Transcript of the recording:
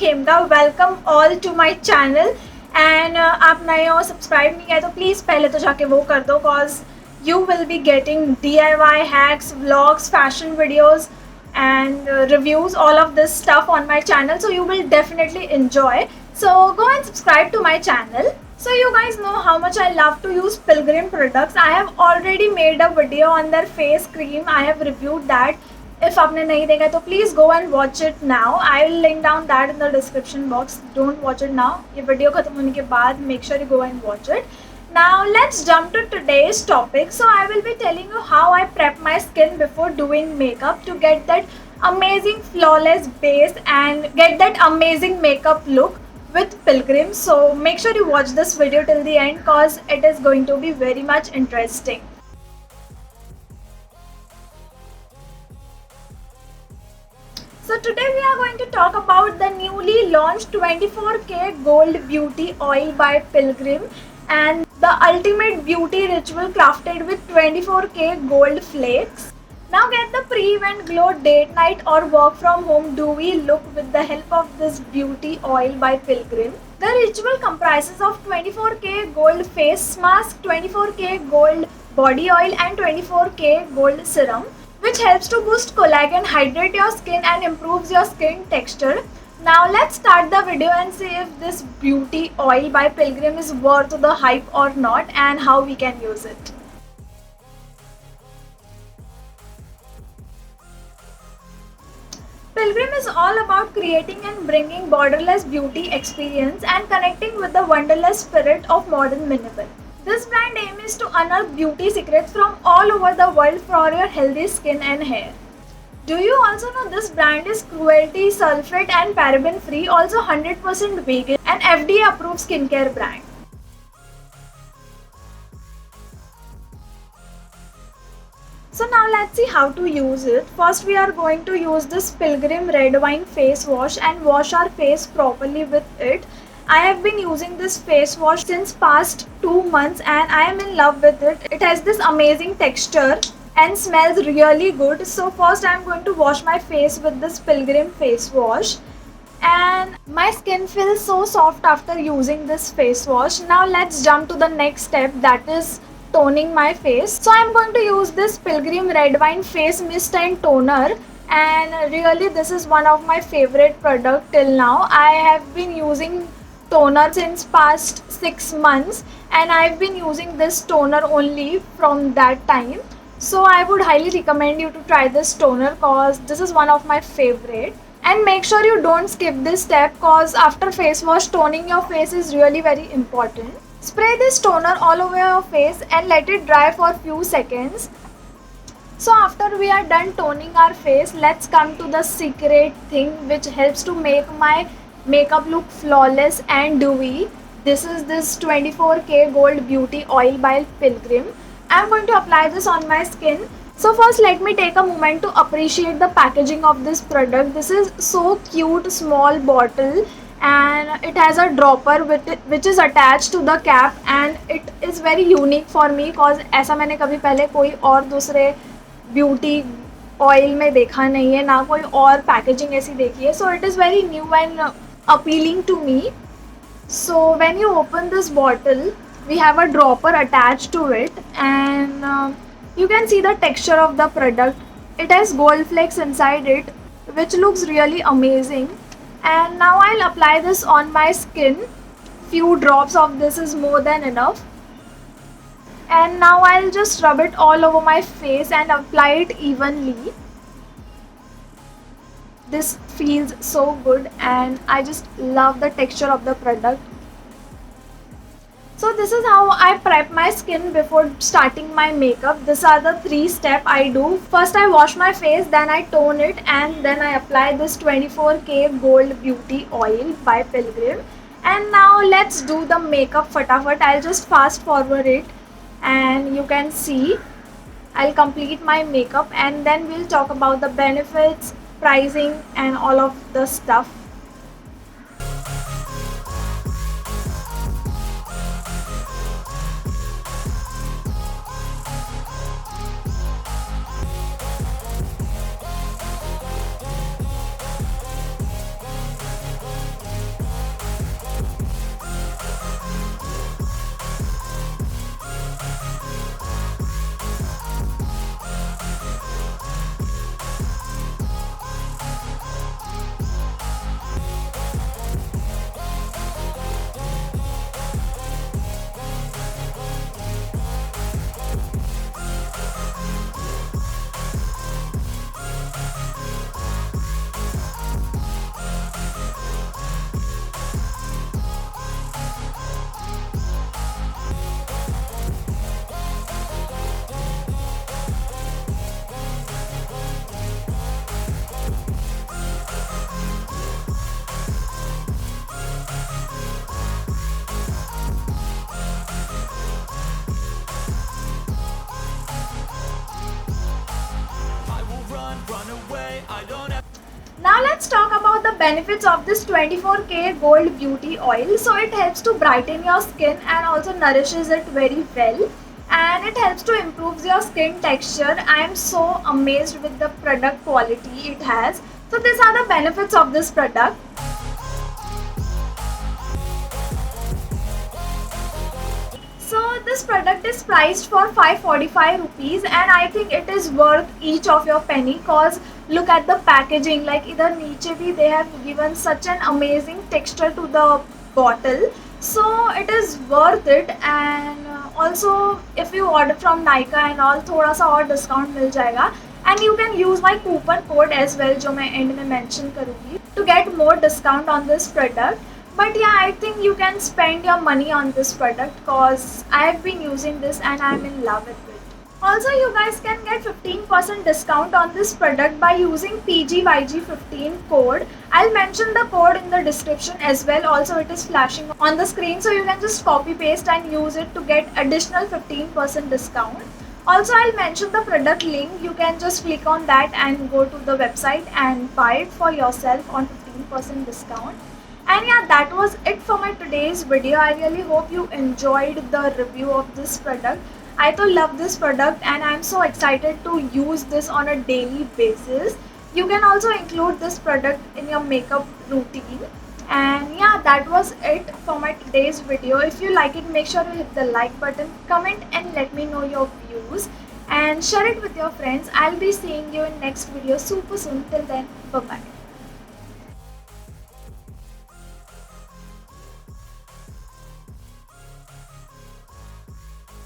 Khemka. Welcome all to my channel. And आप नए हो, सब्सक्राइब नहीं किया तो प्लीज़ पहले तो जाके वो कर दो, cause you will be getting DIY hacks, vlogs, fashion videos and reviews, all of this stuff on my channel, so you will definitely enjoy. So go and subscribe to my channel. So you guys know how much I love to use Pilgrim products. I have already made a video on their face cream. I have reviewed that. If आपने नहीं देखा तो please go and watch it now. I will link down that in the description box. Don't watch it now. ये video खत्म होने के बाद make sure you go and watch it. Now let's jump to today's topic. So I will be telling you how I prep my skin before doing makeup to get that amazing flawless base and get that amazing makeup look with Pilgrim. So make sure you watch this video till the end cause it is going to be very much interesting. So today we are going to talk about the newly launched 24K Gold Beauty Oil by Pilgrim and the ultimate beauty ritual crafted with 24K gold flakes. Now get the pre-event glow, date night or work from home dewy look with the help of this beauty oil by Pilgrim. The ritual comprises of 24K gold face mask, 24K gold body oil and 24K gold serum, which helps to boost collagen, hydrate your skin and improves your skin texture. Now let's start the video and see if this beauty oil by Pilgrim is worth the hype or not and how we can use it. Pilgrim is all about creating and bringing borderless beauty experience and connecting with the wonderless spirit of modern minimal. This brand aim is to unearth beauty secrets from all over the world for your healthy skin and hair. Do you also know this brand is cruelty, sulfate and paraben free, also 100% vegan and FDA approved skincare brand. So now let's see how to use it. First we are going to use this Pilgrim Red Wine face wash and wash our face properly with it. I have been using this face wash since past 2 months and I am in love with it. It has this amazing texture and smells really good. So first I am going to wash my face with this Pilgrim face wash and my skin feels so soft after using this face wash. Now let's jump to the next step, that is toning my face. So I am going to use this Pilgrim Red Wine face mist and toner. And really this is one of my favorite product till now. I have been using toner since past 6 months and I've been using this toner only from that time. So I would highly recommend you to try this toner cause this is one of my favorite. And make sure you don't skip this step cause after face wash toning your face is really very important. Spray this toner all over your face and let it dry for few seconds. So after we are done toning our face, let's come to the secret thing which helps to make my makeup look flawless and dewy. This is this 24K Gold Beauty Oil by Pilgrim. I am going to apply this on my skin. So first let me take a moment to appreciate the packaging of this product. This is so cute small bottle and it has a dropper which is attached to the cap and it is very unique for me cause ऐसा मैंने कभी पहले कोई और दूसरे beauty oil में देखा नहीं है, ना कोई और पैकेजिंग ऐसी देखी है. So it is very new and appealing to me. So when you open this bottle we have a dropper attached to it and you can see the texture of the product. It has gold flakes inside it which looks really amazing. And now I'll apply this on my skin. Few drops of this is more than enough. And now I'll just rub it all over my face and apply it evenly. This feels so good and I just love the texture of the product. So this is how I prep my skin before starting my makeup. These are the 3 steps I do. First I wash my face, then I tone it and then I apply this 24K Gold Beauty Oil by Pilgrim. And now let's do the makeup fatafat. I'll just fast forward it and you can see I'll complete my makeup and then we'll talk about the benefits, pricing and all of the stuff. Now let's talk about the benefits of this 24K Gold Beauty Oil. So it helps to brighten your skin and also nourishes it very well. And it helps to improve your skin texture. I am so amazed with the product quality it has. So these are the benefits of this product. So this product is priced for 545 rupees and I think it is worth each of your penny, cause look at the packaging, like either niche bhi they have given such an amazing texture to the bottle. So it is worth it. And also if you order from Nykaa and all, थोड़ा सा और discount मिल जाएगा. And you can use my coupon code as well, जो मैं end में mention करूँगी, to get more discount on this product. But yeah, I think you can spend your money on this product cause I have been using this and I'm in love with it. Also, you guys can get 15% discount on this product by using PGYG15 code. I'll mention the code in the description as well. Also, it is flashing on the screen, so you can just copy paste and use it to get additional 15% discount. Also, I'll mention the product link. You can just click on that and go to the website and buy it for yourself on 15% discount. And yeah, that was it for my today's video. I really hope you enjoyed the review of this product. I too love this product and I'm so excited to use this on a daily basis. You can also include this product in your makeup routine. And yeah, that was it for my today's video. If you like it, make sure to hit the like button, comment and let me know your views and share it with your friends. I'll be seeing you in next video super soon. Till then, bye bye.